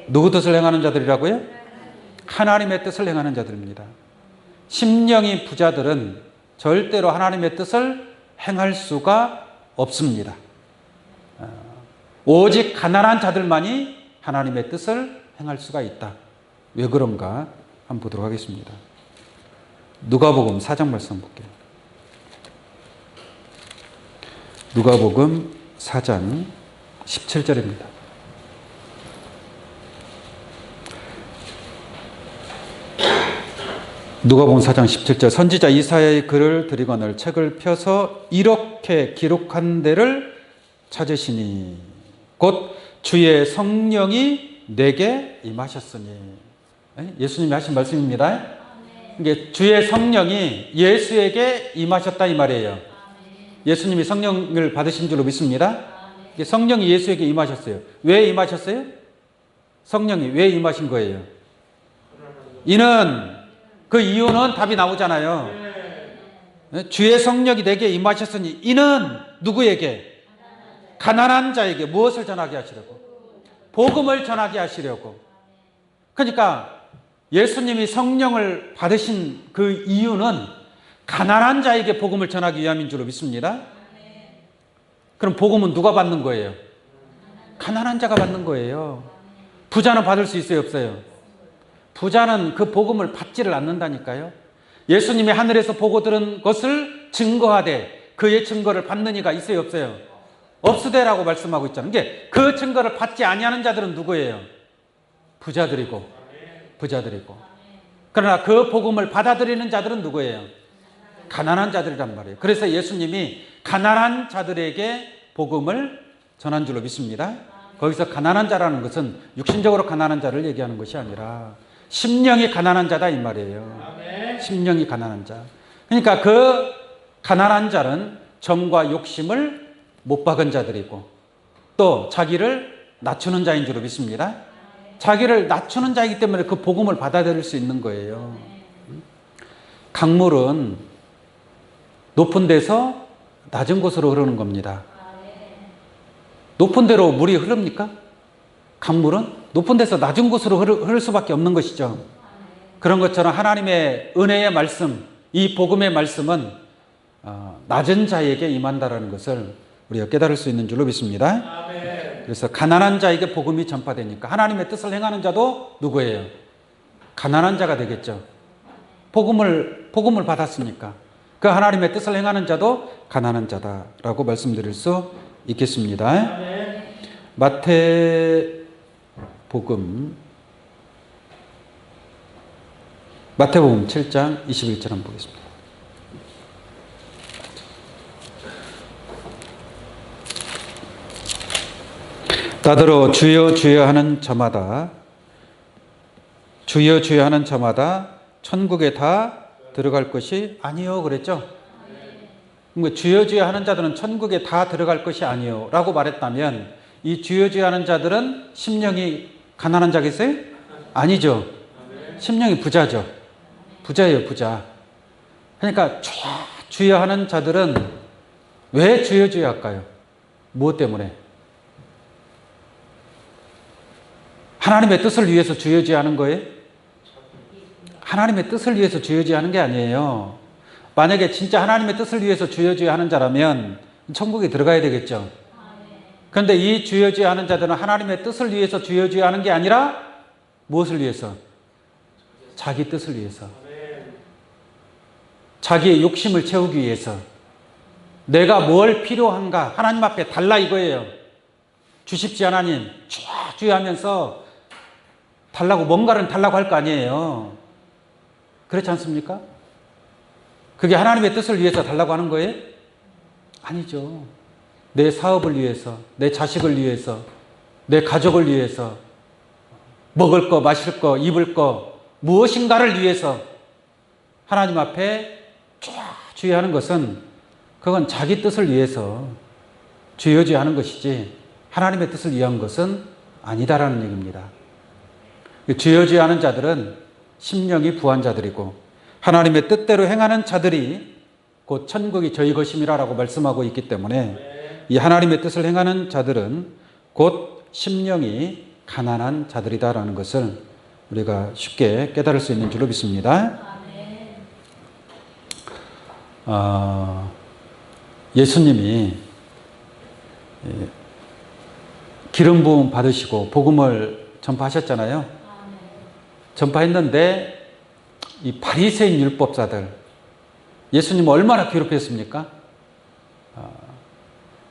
누구 뜻을 행하는 자들이라고요? 하나님의 뜻을 행하는 자들입니다. 심령이 부자들은 절대로 하나님의 뜻을 행할 수가 없습니다. 오직 가난한 자들만이 하나님의 뜻을 행할 수가 있다. 왜 그런가 한번 보도록 하겠습니다. 누가복음 4장 말씀 볼게요. 누가복음 4장 17절입니다. 누가복음 4장 17절 선지자 이사야의 글을 드리거늘 책을 펴서 이렇게 기록한 데를 찾으시니 곧 주의 성령이 내게 임하셨으니. 예수님이 하신 말씀입니다. 이게 주의 성령이 예수에게 임하셨다 이 말이에요. 예수님이 성령을 받으신 줄로 믿습니다. 성령이 예수에게 임하셨어요. 왜 임하셨어요? 성령이 왜 임하신 거예요? 이는 그 이유는 답이 나오잖아요. 주의 성령이 내게 임하셨으니 이는 누구에게? 가난한 자에게 무엇을 전하게 하시려고? 복음을 전하게 하시려고. 그러니까 예수님이 성령을 받으신 그 이유는 가난한 자에게 복음을 전하기 위함인 줄로 믿습니다. 그럼 복음은 누가 받는 거예요? 가난한 자가 받는 거예요. 부자는 받을 수 있어요, 없어요? 부자는 그 복음을 받지를 않는다니까요. 예수님이 하늘에서 보고 들은 것을 증거하되 그의 증거를 받는 이가 있어요, 없어요? 없으되라고 말씀하고 있잖아요. 이게 그 증거를 받지 아니하는 자들은 누구예요? 부자들이고. 그러나 그 복음을 받아들이는 자들은 누구예요? 가난한 자들이란 말이에요. 그래서 예수님이 가난한 자들에게 복음을 전한 줄로 믿습니다. 거기서 가난한 자라는 것은 육신적으로 가난한 자를 얘기하는 것이 아니라 심령이 가난한 자다 이 말이에요. 심령이 가난한 자. 그러니까 그 가난한 자는 정과 욕심을 못 박은 자들이고 또 자기를 낮추는 자인 줄로 믿습니다. 자기를 낮추는 자이기 때문에 그 복음을 받아들일 수 있는 거예요. 강물은 높은 데서 낮은 곳으로 흐르는 겁니다. 높은 데로 물이 흐릅니까? 강물은 높은 데서 낮은 곳으로 흐를 수밖에 없는 것이죠. 그런 것처럼 하나님의 은혜의 말씀, 이 복음의 말씀은 낮은 자에게 임한다라는 것을 우리가 깨달을 수 있는 줄로 믿습니다. 그래서 가난한 자에게 복음이 전파되니까 하나님의 뜻을 행하는 자도 누구예요? 가난한 자가 되겠죠. 복음을 받았으니까 그 하나님의 뜻을 행하는 자도 가난한 자다라고 말씀드릴 수 있겠습니다. 마태복음 7장 21절 한번 보겠습니다. 따들어 주여 주여 하는 저마다 주여 주여 하는 저마다 천국에 다 들어갈 것이 아니요 그랬죠. 그러니까 주여 주여 하는 자들은 천국에 다 들어갈 것이 아니요 라고 말했다면 이 주여 주여 하는 자들은 심령이 가난한 자겠어요? 아니죠. 심령이 부자죠. 부자예요, 부자. 그러니까 주여 하는 자들은 왜 주여 주여 할까요? 무엇 때문에? 하나님의 뜻을 위해서 주여 주여 하는 거예요? 하나님의 뜻을 위해서 주여 주여 하는 게 아니에요. 만약에 진짜 하나님의 뜻을 위해서 주여 주여 하는 자라면 천국에 들어가야 되겠죠. 그런데 이 주여 주여 하는 자들은 하나님의 뜻을 위해서 주여 주여 하는 게 아니라 무엇을 위해서? 자기 뜻을 위해서. 자기의 욕심을 채우기 위해서. 내가 뭘 필요한가 하나님 앞에 달라 이거예요. 주십시오 하나님. 주여 하면서 달라고, 뭔가를 달라고 할 거 아니에요. 그렇지 않습니까? 그게 하나님의 뜻을 위해서 달라고 하는 거예요? 아니죠. 내 사업을 위해서, 내 자식을 위해서, 내 가족을 위해서, 먹을 거, 마실 거, 입을 거, 무엇인가를 위해서 하나님 앞에 주여 하는 것은, 그건 자기 뜻을 위해서 주여 주여 하는 것이지 하나님의 뜻을 위한 것은 아니다라는 얘기입니다. 주여 주여 하는 자들은 심령이 부한 자들이고 하나님의 뜻대로 행하는 자들이 곧 천국이 저희 것임이라고 말씀하고 있기 때문에 이 하나님의 뜻을 행하는 자들은 곧 심령이 가난한 자들이다라는 것을 우리가 쉽게 깨달을 수 있는 줄로 믿습니다. 예수님이 기름 부음 받으시고 복음을 전파하셨잖아요. 전파했는데 이 바리새인 율법사들, 예수님 얼마나 괴롭혔습니까?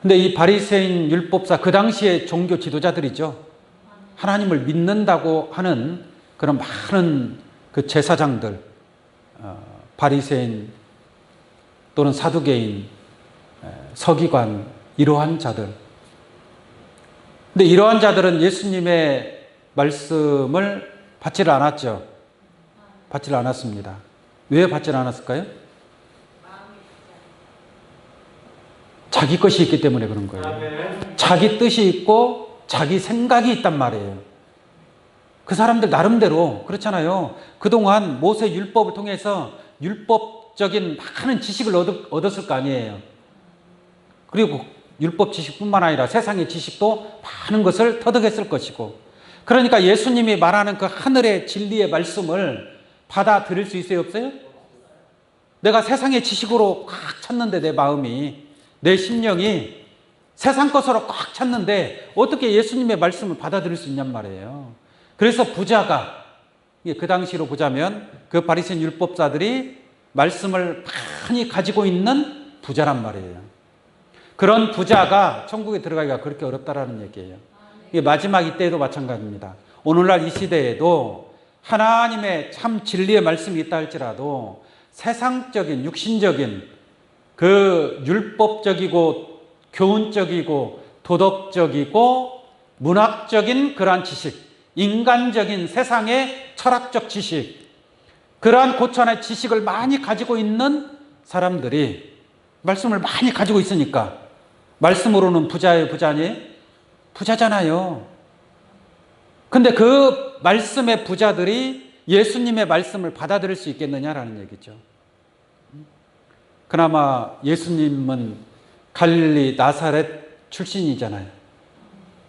근데 이 바리새인 율법사, 그 당시에 종교 지도자들이죠. 하나님을 믿는다고 하는 그런 많은 그 제사장들, 바리새인 또는 사두개인, 서기관, 이러한 자들. 근데 이러한 자들은 예수님의 말씀을 받지를 않았죠. 받지를 않았습니다. 왜 받지를 않았을까요? 자기 것이 있기 때문에 그런 거예요. 자기 뜻이 있고 자기 생각이 있단 말이에요. 그 사람들 나름대로 그렇잖아요. 그동안 모세 율법을 통해서 율법적인 많은 지식을 얻었을 거 아니에요. 그리고 율법 지식뿐만 아니라 세상의 지식도 많은 것을 터득했을 것이고, 그러니까 예수님이 말하는 그 하늘의 진리의 말씀을 받아들일 수 있어요, 없어요? 내가 세상의 지식으로 꽉 찼는데, 내 마음이, 내 심령이 세상 것으로 꽉 찼는데 어떻게 예수님의 말씀을 받아들일 수 있냔 말이에요. 그래서 부자가, 그 당시로 보자면 그 바리새인 율법사들이 말씀을 많이 가지고 있는 부자란 말이에요. 그런 부자가 천국에 들어가기가 그렇게 어렵다라는 얘기예요. 이게 마지막 이때에도 마찬가지입니다. 오늘날 이 시대에도 하나님의 참 진리의 말씀이 있다 할지라도 세상적인, 육신적인, 그 율법적이고 교훈적이고 도덕적이고 문학적인 그러한 지식, 인간적인 세상의 철학적 지식, 그러한 고찬의 지식을 많이 가지고 있는 사람들이 말씀을 많이 가지고 있으니까, 말씀으로는 부자예요, 부자 아니에요? 부자잖아요. 근데 그 말씀의 부자들이 예수님의 말씀을 받아들일 수 있겠느냐라는 얘기죠. 그나마 예수님은 갈릴리 나사렛 출신이잖아요.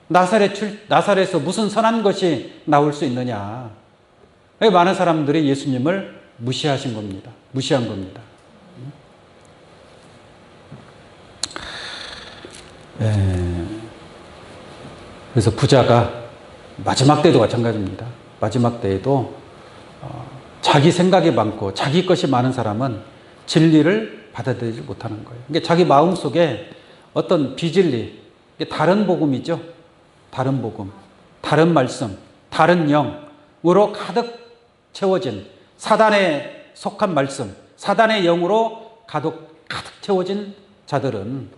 나사렛에서 무슨 선한 것이 나올 수 있느냐. 많은 사람들이 예수님을 무시하신 겁니다. 무시한 겁니다. 그래서 부자가 마지막 때도 마찬가지입니다. 마지막 때에도 자기 생각이 많고 자기 것이 많은 사람은 진리를 받아들이지 못하는 거예요. 그러니까 자기 마음속에 어떤 비진리, 다른 복음이죠. 다른 복음, 다른 말씀, 다른 영으로 가득 채워진, 사단에 속한 말씀, 사단의 영으로 가득 채워진 자들은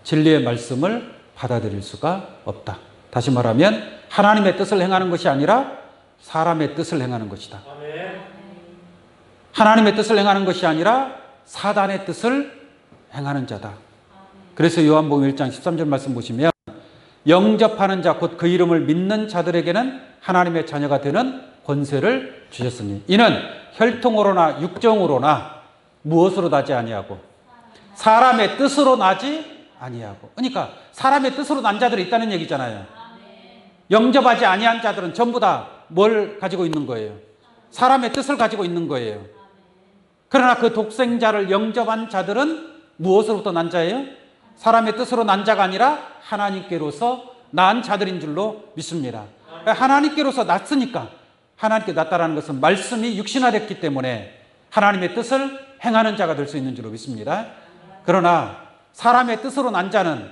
진리의 말씀을 받아들일 수가 없다. 다시 말하면 하나님의 뜻을 행하는 것이 아니라 사람의 뜻을 행하는 것이다. 하나님의 뜻을 행하는 것이 아니라 사단의 뜻을 행하는 자다. 그래서 요한복음 1장 13절 말씀 보시면 영접하는 자 곧 그 이름을 믿는 자들에게는 하나님의 자녀가 되는 권세를 주셨으니 이는 혈통으로나 육정으로나 무엇으로 나지 아니하고 사람의 뜻으로 나지 아니하고. 그러니까 사람의 뜻으로 난 자들이 있다는 얘기잖아요. 영접하지 아니한 자들은 전부 다 뭘 가지고 있는 거예요? 사람의 뜻을 가지고 있는 거예요. 그러나 그 독생자를 영접한 자들은 무엇으로부터 난 자예요? 사람의 뜻으로 난 자가 아니라 하나님께로서 난 자들인 줄로 믿습니다. 하나님께로서 났으니까, 하나님께 났다라는 것은 말씀이 육신화됐기 때문에 하나님의 뜻을 행하는 자가 될 수 있는 줄로 믿습니다. 그러나 사람의 뜻으로 난 자는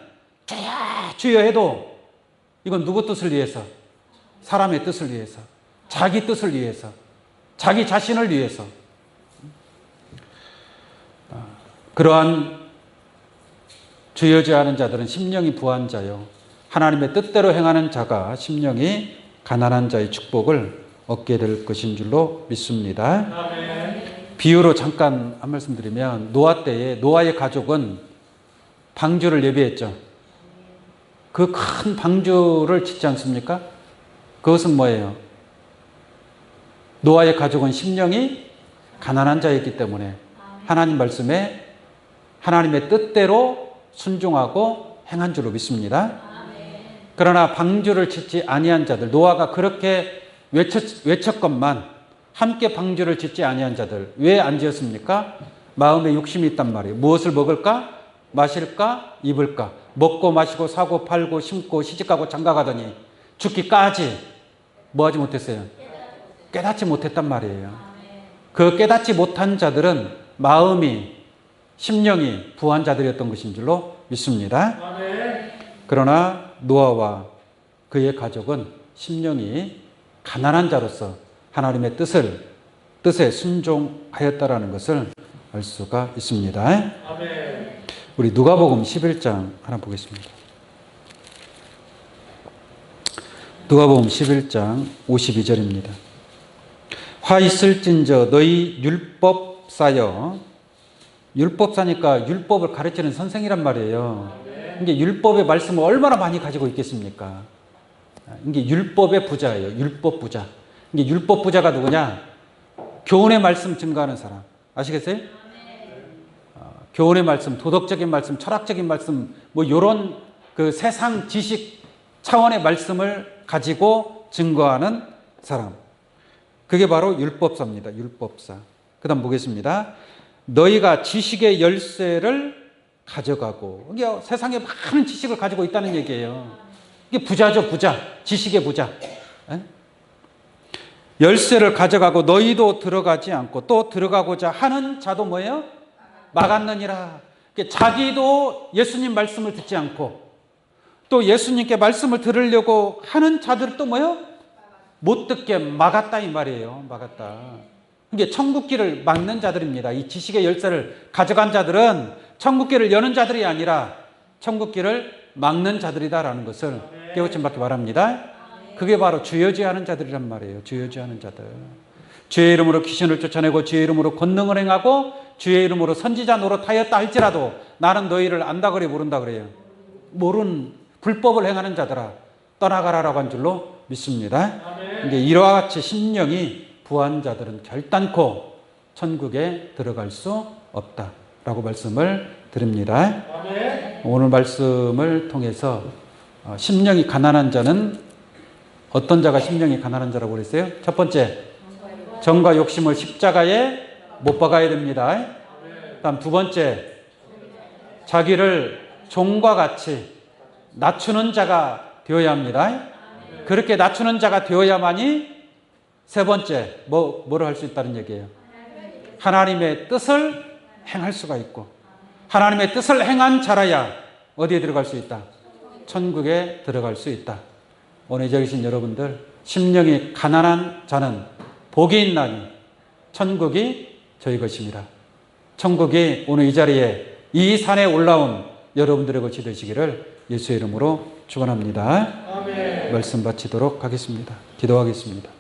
주야 주여 해도 이건 누구 뜻을 위해서? 사람의 뜻을 위해서, 자기 뜻을 위해서, 자기 자신을 위해서. 그러한 주여지하는 자들은 심령이 부한 자요, 하나님의 뜻대로 행하는 자가 심령이 가난한 자의 축복을 얻게 될 것인 줄로 믿습니다. 아멘. 비유로 잠깐 한 말씀 드리면, 노아 때에 노아의 가족은 방주를 예비했죠. 그 큰 방주를 짓지 않습니까? 그것은 뭐예요? 노아의 가족은 심령이 가난한 자였기 때문에 하나님 말씀에 하나님의 뜻대로 순종하고 행한 줄로 믿습니다. 그러나 방주를 짓지 아니한 자들, 노아가 그렇게 외쳤건만 함께 방주를 짓지 아니한 자들, 왜 안 지었습니까? 마음에 욕심이 있단 말이에요. 무엇을 먹을까? 마실까? 입을까? 먹고 마시고 사고 팔고 심고 시집가고 장가가더니 죽기까지 뭐 하지 못했어요? 깨닫지 못했단 말이에요. 그 깨닫지 못한 자들은 마음이, 심령이 부한 자들이었던 것인 줄로 믿습니다. 그러나 노아와 그의 가족은 심령이 가난한 자로서 하나님의 뜻에 순종하였다라는 것을 알 수가 있습니다. 우리 누가복음 11장 하나 보겠습니다. 누가복음 11장 52절입니다. 화 있을진저 너희 율법사여. 율법사니까 율법을 가르치는 선생이란 말이에요. 이게 율법의 말씀을 얼마나 많이 가지고 있겠습니까? 이게 율법의 부자예요. 율법 부자. 이게 율법 부자가 누구냐? 교훈의 말씀 증거하는 사람. 아시겠어요? 교훈의 말씀, 도덕적인 말씀, 철학적인 말씀, 뭐 이런 그 세상 지식 차원의 말씀을 가지고 증거하는 사람. 그게 바로 율법사입니다. 율법사. 그 다음 보겠습니다. 너희가 지식의 열쇠를 가져가고. 이게 세상에 많은 지식을 가지고 있다는 얘기예요. 이게 부자죠, 부자. 지식의 부자. 열쇠를 가져가고 너희도 들어가지 않고 또 들어가고자 하는 자도 뭐예요? 막았느니라. 자기도 예수님 말씀을 듣지 않고 또 예수님께 말씀을 들으려고 하는 자들도 뭐예요? 못 듣게 막았다 이 말이에요. 막았다. 이게 천국길을 막는 자들입니다. 이 지식의 열쇠를 가져간 자들은 천국길을 여는 자들이 아니라 천국길을 막는 자들이다라는 것을 깨우침 받기 바랍니다. 그게 바로 주여지하는 자들이란 말이에요. 주여지하는 자들. 주의 이름으로 귀신을 쫓아내고 주의 이름으로 권능을 행하고 주의 이름으로 선지자 노릇하였다 할지라도 나는 너희를 안다 그래 모른다 그래요. 모른 불법을 행하는 자들아 떠나가라라고 한 줄로 믿습니다. 이게 이와 같이 심령이 부한 자들은 결단코 천국에 들어갈 수 없다라고 말씀을 드립니다. 오늘 말씀을 통해서 심령이 가난한 자는 어떤 자가 심령이 가난한 자라고 그랬어요? 첫 번째, 정과 욕심을 십자가에 못 박아야 됩니다. 다음 두 번째, 자기를 종과 같이 낮추는 자가 되어야 합니다. 그렇게 낮추는 자가 되어야만이 세 번째, 뭐를 할 수 있다는 얘기예요? 하나님의 뜻을 행할 수가 있고, 하나님의 뜻을 행한 자라야 어디에 들어갈 수 있다? 천국에 들어갈 수 있다. 오늘 여기 계신 여러분들, 심령이 가난한 자는 복이 있나니 천국이 저희 것입니다. 천국이 오늘 이 자리에 이 산에 올라온 여러분들의 것이 되시기를 예수의 이름으로 축원합니다. 말씀 바치도록 하겠습니다. 기도하겠습니다.